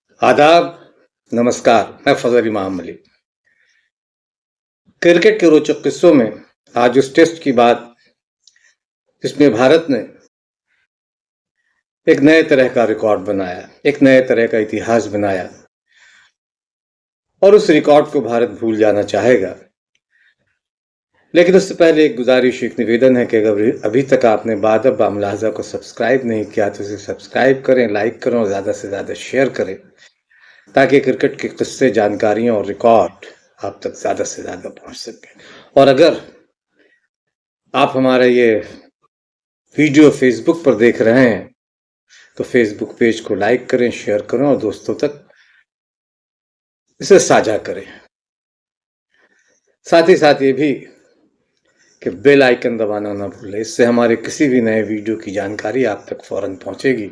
आदाब, नमस्कार। मैं फजल इमाम मलिक। क्रिकेट के रोचक किस्सों में आज उस टेस्ट की बात जिसमें भारत ने एक नए तरह का रिकॉर्ड बनाया, एक नए तरह का इतिहास बनाया और उस रिकॉर्ड को भारत भूल जाना चाहेगा। लेकिन उससे पहले एक गुजारिश, एक निवेदन है कि अगर अभी तक आपने बादब बामलाजा को सब्सक्राइब नहीं किया तो इसे सब्सक्राइब करें, लाइक करें और ज़्यादा से ज़्यादा शेयर करें, ताकि क्रिकेट के किस्से, जानकारियाँ और रिकॉर्ड आप तक ज़्यादा से ज़्यादा पहुँच सकें। और अगर आप हमारा ये वीडियो फेसबुक पर देख रहे हैं तो फेसबुक पेज को लाइक करें, शेयर करें और दोस्तों तक इसे साझा करें। साथ ही साथ ये भी कि बेल आइकन दबाना ना भूलें, इससे हमारे किसी भी नए वीडियो की जानकारी आप तक फौरन पहुंचेगी।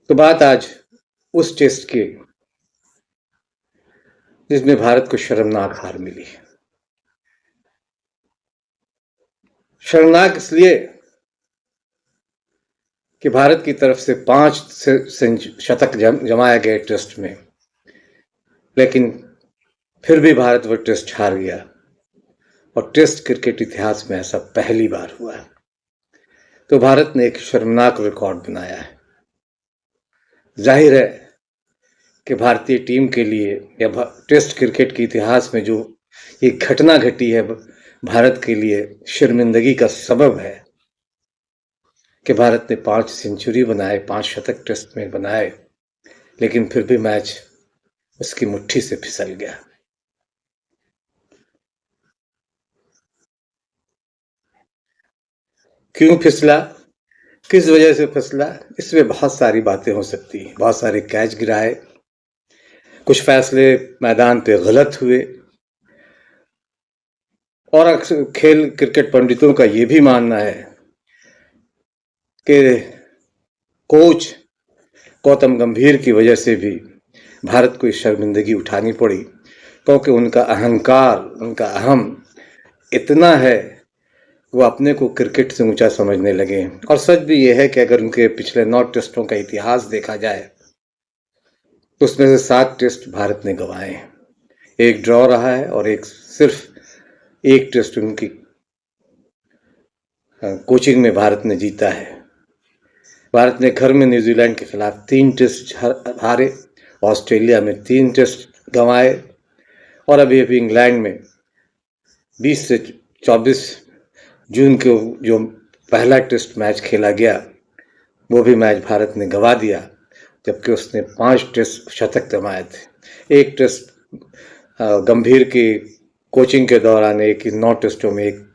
तो बात आज उस टेस्ट की जिसमें भारत को शर्मनाक हार मिली। शर्मनाक इसलिए कि भारत की तरफ से 5 शतक जमाए गए टेस्ट में, लेकिन फिर भी भारत वह टेस्ट हार गया और टेस्ट क्रिकेट इतिहास में ऐसा पहली बार हुआ है। तो भारत ने एक शर्मनाक रिकॉर्ड बनाया है। जाहिर है कि भारतीय टीम के लिए या टेस्ट क्रिकेट के इतिहास में जो ये घटना घटी है, भारत के लिए शर्मिंदगी का सबब है कि भारत ने 5 सेंचुरी बनाए, 5 शतक टेस्ट में बनाए, लेकिन फिर भी मैच उसकी मुट्ठी से फिसल गया। क्यों फिसला, किस वजह से फिसला, इसमें बहुत सारी बातें हो सकती हैं। बहुत सारे कैच गिराए, कुछ फैसले मैदान पे गलत हुए, और अक्सर खेल क्रिकेट पंडितों का ये भी मानना है कि कोच गौतम गंभीर की वजह से भी भारत को इस शर्मिंदगी उठानी पड़ी, क्योंकि उनका अहंकार, उनका अहम इतना है, वो अपने को क्रिकेट से ऊंचा समझने लगे। और सच भी ये है कि अगर उनके पिछले 9 टेस्टों का इतिहास देखा जाए तो उसमें से 7 टेस्ट भारत ने गंवाए हैं, एक ड्रॉ रहा है और सिर्फ एक टेस्ट उनकी कोचिंग में भारत ने जीता है। भारत ने घर में न्यूजीलैंड के खिलाफ 3 टेस्ट हारे, ऑस्ट्रेलिया में 3 टेस्ट गंवाए और अभी इंग्लैंड में 20 से 24 जून को जो पहला टेस्ट मैच खेला गया वो भी मैच भारत ने गंवा दिया, जबकि उसने 5 टेस्ट शतक जमाए थे। एक टेस्ट गंभीर की कोचिंग के दौरान, एक 9 टेस्टों में एक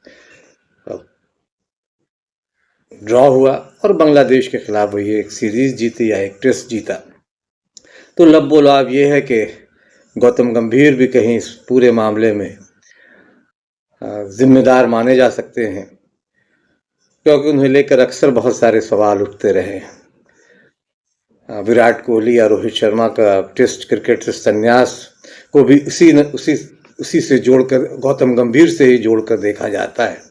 ड्रॉ हुआ और बांग्लादेश के खिलाफ वही एक सीरीज जीती या एक टेस्ट जीता। तो लब्बो लाभ ये है कि गौतम गंभीर भी कहीं इस पूरे मामले में जिम्मेदार माने जा सकते हैं, क्योंकि उन्हें लेकर अक्सर बहुत सारे सवाल उठते रहे। विराट कोहली या रोहित शर्मा का टेस्ट क्रिकेट से संन्यास को भी उसी से जोड़कर, गौतम गंभीर से ही जोड़कर देखा जाता है।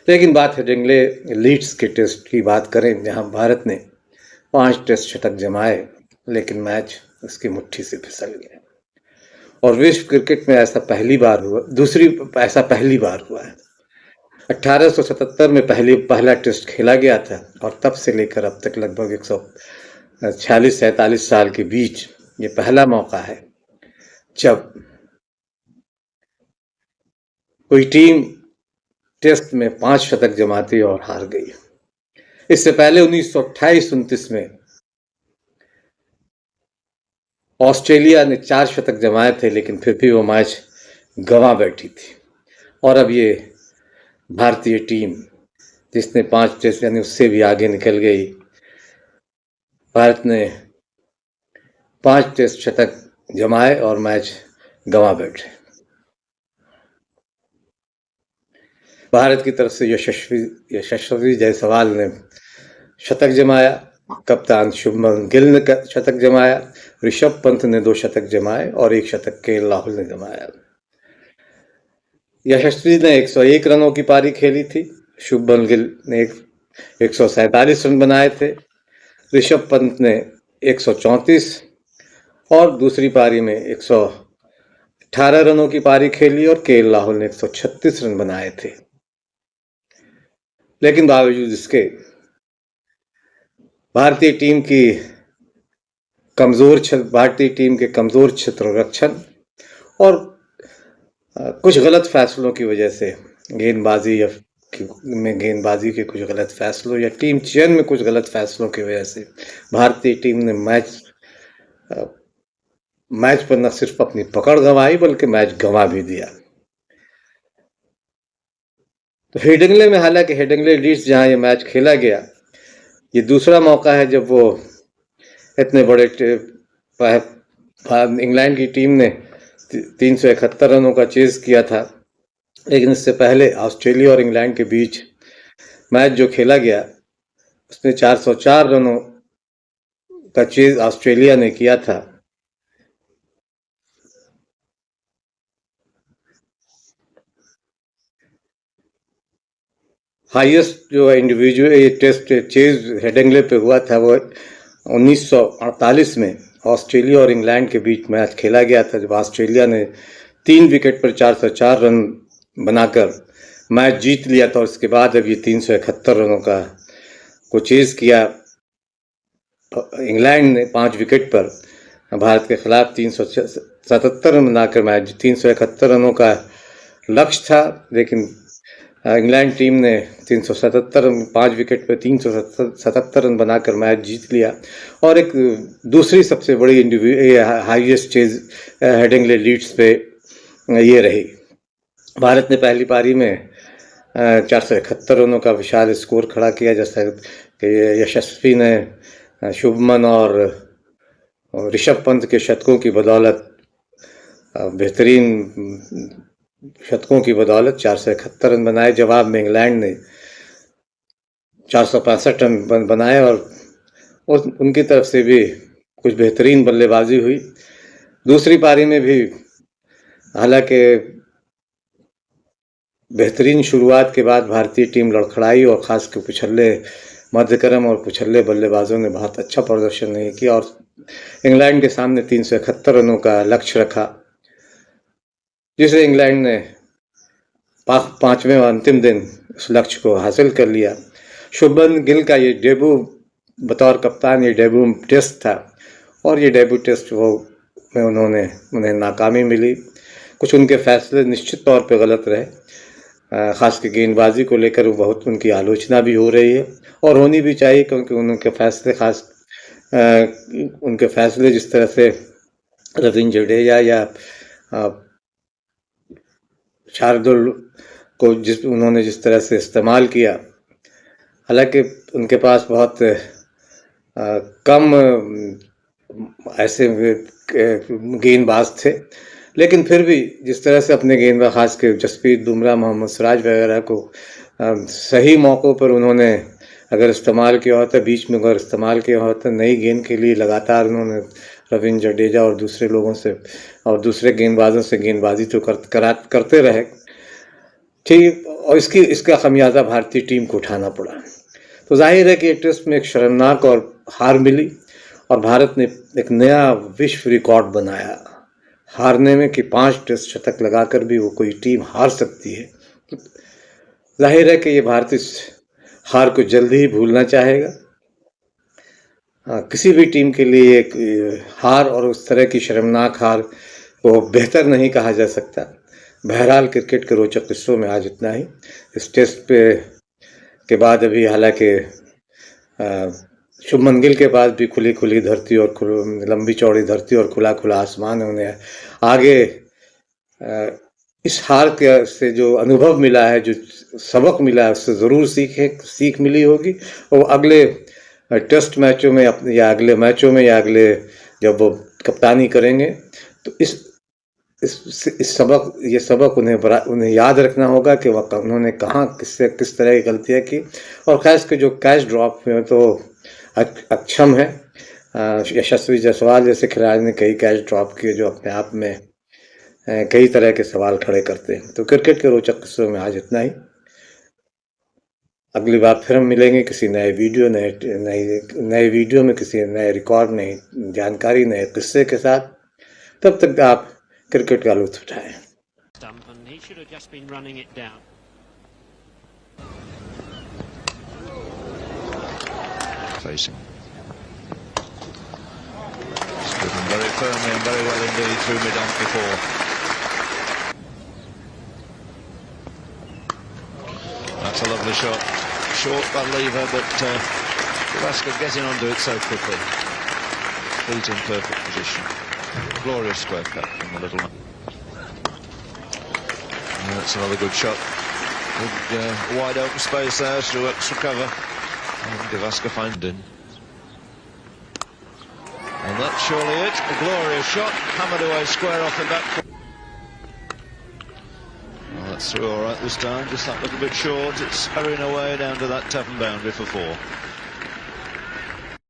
लेकिन बात है हेडिंग्ले लीड्स के टेस्ट की बात करें, जहां भारत ने 5 टेस्ट शतक जमाए, लेकिन मैच उसकी मुट्ठी से फिसल गया। और विश्व क्रिकेट में ऐसा पहली बार हुआ है। 1877 में पहला टेस्ट खेला गया था और तब से लेकर अब तक लगभग 146-47 साल के बीच ये पहला मौका है जब कोई टीम टेस्ट में 5 शतक जमाती और हार गई। इससे पहले 1928-29 में ऑस्ट्रेलिया ने 4 शतक जमाए थे, लेकिन फिर भी वो मैच गंवा बैठी थी। और अब ये भारतीय टीम जिसने 5 टेस्ट यानी उससे भी आगे निकल गई, भारत ने 5 टेस्ट शतक जमाए और मैच गंवा बैठे। भारत की तरफ से यशस्वी जायसवाल ने शतक जमाया, कप्तान शुभमन गिल ने शतक जमाया, ऋषभ पंत ने 2 शतक जमाए और 1 शतक केएल राहुल ने जमाया। यशस्वी ने 101 रनों की पारी खेली थी, शुभमन गिल ने 147 रन बनाए थे, ऋषभ पंत ने 134 और दूसरी पारी में 118 रनों की पारी खेली और केएल राहुल ने 136 रन बनाए थे। लेकिन बावजूद इसके भारतीय टीम के कमजोर क्षेत्ररक्षण और कुछ गलत फैसलों की वजह से गेंदबाजी के कुछ गलत फैसलों या टीम चयन में कुछ गलत फैसलों की वजह से भारतीय टीम ने मैच पर न सिर्फ अपनी पकड़ गंवाई बल्कि मैच गंवा भी दिया। तो हेडिंग्ले में, हालांकि हेडिंग्ले लीड्स जहां ये मैच खेला गया, ये दूसरा मौका है जब वो इतने बड़े इंग्लैंड की टीम ने 371 रनों का चेज किया था। लेकिन इससे पहले ऑस्ट्रेलिया और इंग्लैंड के बीच मैच जो खेला गया उसमें 404 रनों का चेज ऑस्ट्रेलिया ने किया था। हाईएस्ट जो इंडिविजुअल टेस्ट चेज हेडिंग्ले पे हुआ था वो 1948 में ऑस्ट्रेलिया और इंग्लैंड के बीच मैच खेला गया था, जब ऑस्ट्रेलिया ने 3 विकेट पर 404 रन बनाकर मैच जीत लिया था। और इसके बाद अब ये 371 रनों का को चेज किया इंग्लैंड ने 5 विकेट पर भारत के खिलाफ 377 रन बनाकर मैच 371 रनों का लक्ष्य था। लेकिन इंग्लैंड टीम ने 377 रन 5 विकेट पर 377 रन बनाकर मैच जीत लिया और एक दूसरी सबसे बड़ी हाईएस्ट चेज हेडिंग्ले लीड्स पे ये रही। भारत ने पहली पारी में 471 रनों का विशाल स्कोर खड़ा किया, जैसा कि यशस्वी ने शुभमन और ऋषभ पंत के शतकों की बदौलत, बेहतरीन शतकों की बदौलत 471 रन बनाए। जवाब में इंग्लैंड ने 465 रन बनाए और उनकी तरफ से भी कुछ बेहतरीन बल्लेबाजी हुई। दूसरी पारी में भी हालांकि बेहतरीन शुरुआत के बाद भारतीय टीम लड़खड़ाई और खासकर मध्यक्रम और पिछले बल्लेबाजों ने बहुत अच्छा प्रदर्शन नहीं किया और इंग्लैंड के सामने 371 रनों का लक्ष्य रखा, जिसे इंग्लैंड ने पांचवें अंतिम दिन उस लक्ष्य को हासिल कर लिया। शुभमन गिल का ये डेब्यू बतौर कप्तान ये डेब्यू टेस्ट था और ये डेब्यू टेस्ट में उन्हें नाकामी मिली। कुछ उनके फैसले निश्चित तौर पे गलत रहे, खास कर गेंदबाजी को लेकर बहुत उनकी आलोचना भी हो रही है और होनी भी चाहिए, क्योंकि उनके फैसले जिस तरह से रविंद्र जडेजा या शार्दुल को उन्होंने जिस तरह से इस्तेमाल किया, हालांकि उनके पास बहुत कम ऐसे गेंदबाज थे, लेकिन फिर भी जिस तरह से अपने गेंदबाज खास के जसप्रीत बुमराह, मोहम्मद सिराज वगैरह को सही मौक़ों पर उन्होंने अगर इस्तेमाल किया होता, बीच में अगर इस्तेमाल किया होता, नई गेंद के लिए लगातार उन्होंने रविंद्र जडेजा और दूसरे लोगों से और दूसरे गेंदबाजों से गेंदबाजी तो करते रहे, ठीक, और इसका खमियाजा भारतीय टीम को उठाना पड़ा। तो जाहिर है कि टेस्ट में एक शर्मनाक और हार मिली और भारत ने एक नया विश्व रिकॉर्ड बनाया हारने में, कि 5 टेस्ट शतक लगाकर भी वो कोई टीम हार सकती है। तो जाहिर है कि ये भारत इस हार को जल्दी ही भूलना चाहेगा। किसी भी टीम के लिए एक हार और उस तरह की शर्मनाक हार को बेहतर नहीं कहा जा सकता। बहरहाल क्रिकेट के रोचक किस्सों में आज इतना ही। इस टेस्ट के बाद अभी हालांकि शुभमन गिल के पास भी खुली धरती और लंबी चौड़ी धरती और खुला आसमान है। उन्हें आगे इस हार से जो अनुभव मिला है, जो सबक मिला है, उससे ज़रूर सीख मिली होगी और अगले टेस्ट मैचों में या अगले जब वो कप्तानी करेंगे तो इस सबक उन्हें याद रखना होगा कि उन्होंने कहाँ किस तरह की गलतियाँ की। और खास कर जो कैच ड्रॉप में तो अक्षम है, यशस्वी जायसवाल जैसे खिलाड़ी ने कई कैच ड्रॉप किए जो अपने आप में कई तरह के सवाल खड़े करते हैं। तो क्रिकेट के रोचक किस्सों में आज इतना ही। अगली बार फिर हम मिलेंगे किसी नए वीडियो में किसी नए रिकॉर्ड, नई जानकारी, नए किस्से के साथ। तब तक आप क्रिकेट का लुत्फ उठाएं। Facing. Driven very firmly and very well indeed through mid-on before. That's a lovely shot. Short by lever, but Gavaskar getting onto it so quickly. Feet in perfect position. Glorious square cut from the little man. That's another good shot. Good wide open space there through extra cover. And Gavaskar finds in. And that's surely it. A glorious shot. Hammered away square off the back. Well, that's through all right this time. Just that little bit short. It's hurrying away down to that tap and boundary for 4.